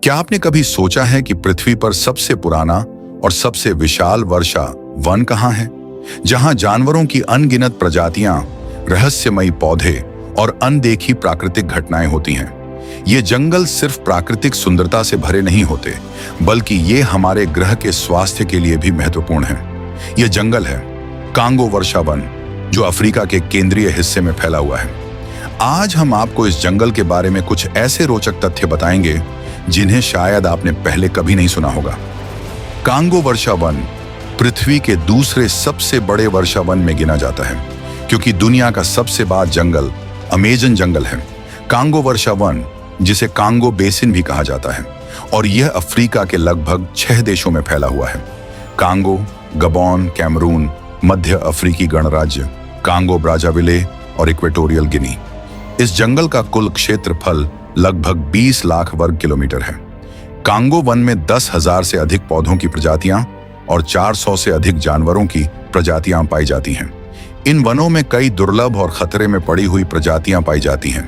क्या आपने कभी सोचा है कि पृथ्वी पर सबसे पुराना और सबसे विशाल वर्षा वन कहाँ है, जहां जानवरों की अनगिनत प्रजातियां, रहस्यमयी पौधे और अनदेखी प्राकृतिक घटनाएं होती हैं। ये जंगल सिर्फ प्राकृतिक सुंदरता से भरे नहीं होते, बल्कि ये हमारे ग्रह के स्वास्थ्य के लिए भी महत्वपूर्ण है। यह जंगल है कांगो वर्षा वन, जो अफ्रीका के केंद्रीय हिस्से में फैला हुआ है। आज हम आपको इस जंगल के बारे में कुछ ऐसे रोचक तथ्य बताएंगे जिन्हें शायद आपने पहले कभी नहीं सुना होगा। कांगो वर्षा वन पृथ्वी के दूसरे सबसे बड़े वर्षा वन में गिना जाता है, क्योंकि दुनिया का सबसे बड़ा जंगल अमेजन जंगल है। कांगो वर्षा वन, जिसे कांगो बेसिन भी कहा जाता है, और यह अफ्रीका के लगभग 6 देशों में फैला हुआ है। कांगो, गबोन, कैमरून, मध्य अफ्रीकी गणराज्य, कांगो ब्राज़ाविले और इक्वेटोरियल गिनी। इस जंगल का कुल क्षेत्रफल लगभग 20 लाख वर्ग किलोमीटर है। कांगो वन में 10,000 से अधिक पौधों की प्रजातियां और 400 से अधिक जानवरों की प्रजातियां पाई जाती हैं। इन वनों में कई दुर्लभ और खतरे में पड़ी हुई प्रजातियां पाई जाती हैं।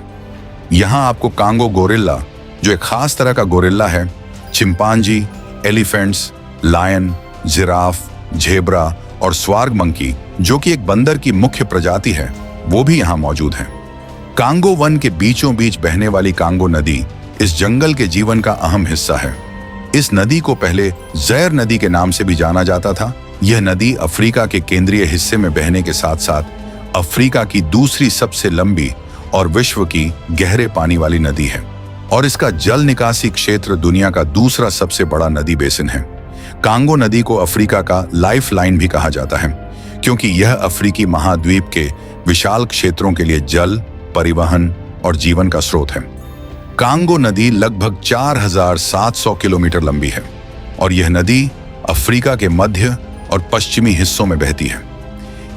यहां आपको कांगो गोरिल्ला, जो एक खास तरह का गोरिल्ला है, chimpanzee, elephants, lion, giraffe, zebra और स्वार्ग मंकी, जो कि एक बंदर की मुख्य प्रजाति है, वो भी यहां मौजूद हैं। कांगो वन के बीचों बीच बहने वाली कांगो नदी इस जंगल के जीवन का अहम हिस्सा है। इस नदी को पहले ज़ैर नदी के नाम से भी जाना जाता था। यह नदी अफ्रीका के केंद्रीय हिस्से में बहने के साथ साथ अफ्रीका की दूसरी सबसे लंबी और विश्व की गहरे पानी वाली नदी है, और इसका जल निकासी क्षेत्र दुनिया का दूसरा सबसे बड़ा नदी बेसिन है। कांगो नदी को अफ्रीका का लाइफ लाइन भी कहा जाता है, क्योंकि यह अफ्रीकी महाद्वीप के विशाल क्षेत्रों के लिए जल, परिवहन और जीवन का स्रोत है। कांगो नदी लगभग 4,700 किलोमीटर लंबी है, और यह नदी अफ्रीका के मध्य और पश्चिमी हिस्सों में बहती है।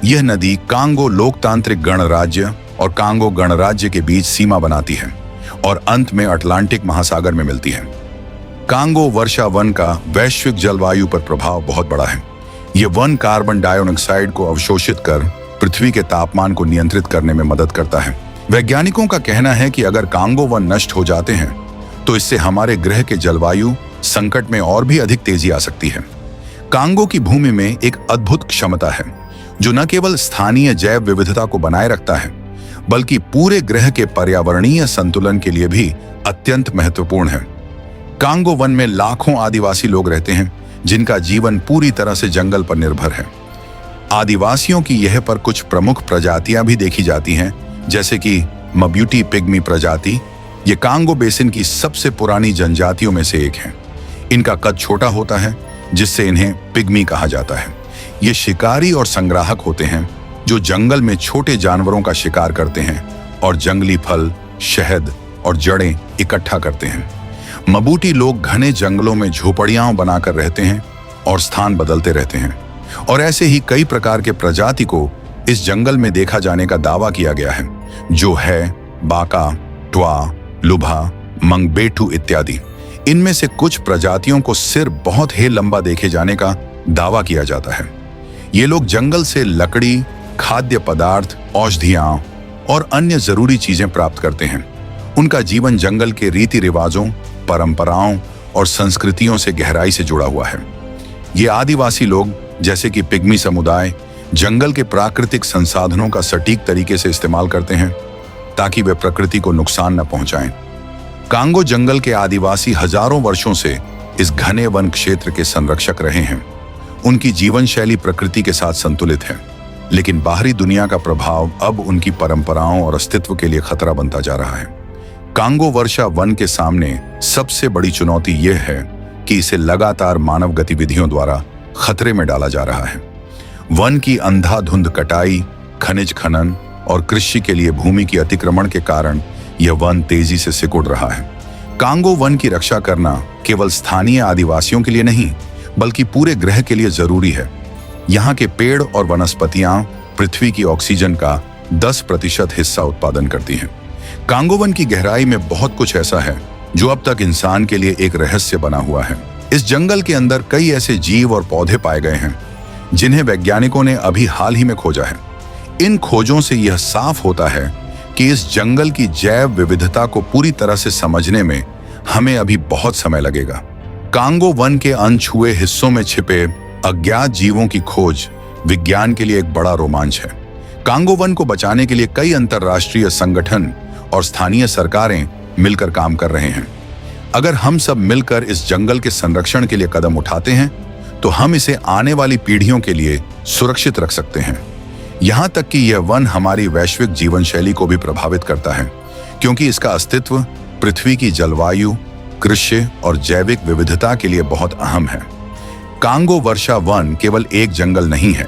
यह नदी कांगो लोकतांत्रिक गणराज्य और कांगो गणराज्य के बीच सीमा बनाती है और अंत में अटलांटिक महासागर में मिलती है। कांगो वर्षा वन का वैश्विक जलवायु पर प्रभाव बहुत बड़ा है। यह वन कार्बन डाइऑक्साइड को अवशोषित कर पृथ्वी के तापमान को नियंत्रित करने में मदद करता है। वैज्ञानिकों का कहना है कि अगर कांगो वन नष्ट हो जाते हैं तो इससे हमारे ग्रह के जलवायु संकट में और भी अधिक तेजी आ सकती है। कांगो की भूमि में एक अद्भुत क्षमता है, जो न केवल स्थानीय जैव विविधता को बनाए रखता है, बल्कि पूरे ग्रह के पर्यावरणीय संतुलन के लिए भी अत्यंत महत्वपूर्ण है। कांगो वन में लाखों आदिवासी लोग रहते हैं, जिनका जीवन पूरी तरह से जंगल पर निर्भर है। आदिवासियों की यह पर कुछ प्रमुख प्रजातियां भी देखी जाती हैं, जैसे कि मब्यूटी पिग्मी प्रजाति। ये कांगो बेसिन की सबसे पुरानी जनजातियों में से एक है। इनका कद छोटा होता है, जिससे इन्हें पिग्मी कहा जाता है। ये शिकारी और संग्राहक होते हैं, जो जंगल में छोटे जानवरों का शिकार करते हैं और जंगली फल, शहद और जड़ें इकट्ठा करते हैं। मबूटी लोग घने जंगलों में झोपड़ियां बनाकर रहते हैं और स्थान बदलते रहते हैं, और ऐसे ही कई प्रकार के प्रजाति को इस जंगल में देखा जाने का दावा किया गया है, जो है बाका, ट्वा, लुभा, मंगबेटू इत्यादि। इनमें से कुछ प्रजातियों को सिर बहुत ही लंबा देखे जाने का दावा किया जाता है। ये लोग जंगल से लकड़ी, खाद्य पदार्थ, औषधियां और अन्य जरूरी चीजें प्राप्त करते हैं। उनका जीवन जंगल के रीति रिवाजों, परंपराओं और संस्कृतियों से गहराई से जुड़ा हुआ है। ये आदिवासी लोग, जैसे कि पिग्मी समुदाय, जंगल के प्राकृतिक संसाधनों का सटीक तरीके से इस्तेमाल करते हैं ताकि वे प्रकृति को नुकसान न पहुंचाएं। कांगो जंगल के आदिवासी हजारों वर्षों से इस घने वन क्षेत्र के संरक्षक रहे हैं। उनकी जीवन शैली प्रकृति के साथ संतुलित है, लेकिन बाहरी दुनिया का प्रभाव अब उनकी परंपराओं और अस्तित्व के लिए खतरा बनता जा रहा है। कांगो वर्षा वन के सामने सबसे बड़ी चुनौती यह है कि इसे लगातार मानव गतिविधियों द्वारा खतरे में डाला जा रहा है। वन की अंधाधुंध कटाई, खनिज खनन और कृषि के लिए भूमि की अतिक्रमण के कारण यह वन तेजी से सिकुड़ रहा है। कांगो वन की रक्षा करना केवल स्थानीय आदिवासियों के लिए नहीं, बल्कि पूरे ग्रह के लिए जरूरी है। यहाँ के पेड़ और वनस्पतियां पृथ्वी की ऑक्सीजन का 10% हिस्सा उत्पादन करती हैं। कांगो वन की गहराई में बहुत कुछ ऐसा है जो अब तक इंसान के लिए एक रहस्य बना हुआ है। इस जंगल के अंदर कई ऐसे जीव और पौधे पाए गए हैं जिन्हें वैज्ञानिकों ने अभी हाल ही में खोजा है। इन खोजों से यह साफ होता है कि इस जंगल की जैव विविधता को पूरी तरह से समझने में हमें अभी बहुत समय लगेगा। कांगो वन के अनछुए हिस्सों में छिपे अज्ञात जीवों की खोज विज्ञान के लिए एक बड़ा रोमांच है। कांगो वन को बचाने के लिए कई अंतर्राष्ट्रीय संगठन और स्थानीय सरकारें मिलकर काम कर रहे हैं। अगर हम सब मिलकर इस जंगल के संरक्षण के लिए कदम उठाते हैं तो हम इसे आने वाली पीढ़ियों के लिए सुरक्षित रख सकते हैं। यहाँ तक कि यह वन हमारी वैश्विक जीवन शैली को भी प्रभावित करता है, क्योंकि इसका अस्तित्व पृथ्वी की जलवायु, कृषि और जैविक विविधता के लिए बहुत अहम है। कांगो वर्षा वन केवल एक जंगल नहीं है,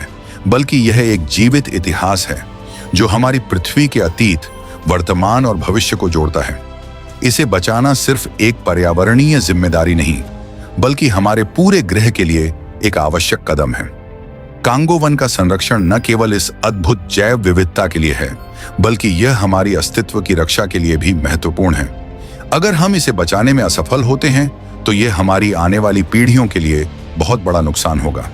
बल्कि यह एक जीवित इतिहास है जो हमारी पृथ्वी के अतीत, वर्तमान और भविष्य को जोड़ता है। इसे बचाना सिर्फ एक पर्यावरणीय जिम्मेदारी नहीं, बल्कि हमारे पूरे ग्रह के लिए एक आवश्यक कदम है। कांगो वन का संरक्षण न केवल इस अद्भुत जैव विविधता के लिए है, बल्कि यह हमारी अस्तित्व की रक्षा के लिए भी महत्वपूर्ण है। अगर हम इसे बचाने में असफल होते हैं तो यह हमारी आने वाली पीढ़ियों के लिए बहुत बड़ा नुकसान होगा।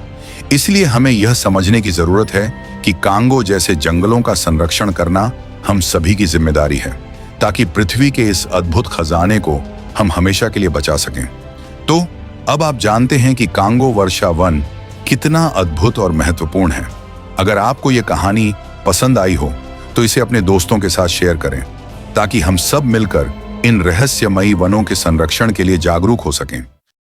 इसलिए हमें यह समझने की जरूरत है कि कांगो जैसे जंगलों का संरक्षण करना हम सभी की जिम्मेदारी है, ताकि पृथ्वी के इस अद्भुत खजाने को हम हमेशा के लिए बचा सकें। तो अब आप जानते हैं कि कांगो वर्षा वन कितना अद्भुत और महत्वपूर्ण है। अगर आपको यह कहानी पसंद आई हो तो इसे अपने दोस्तों के साथ शेयर करें, ताकि हम सब मिलकर इन रहस्यमयी वनों के संरक्षण के लिए जागरूक हो सकें।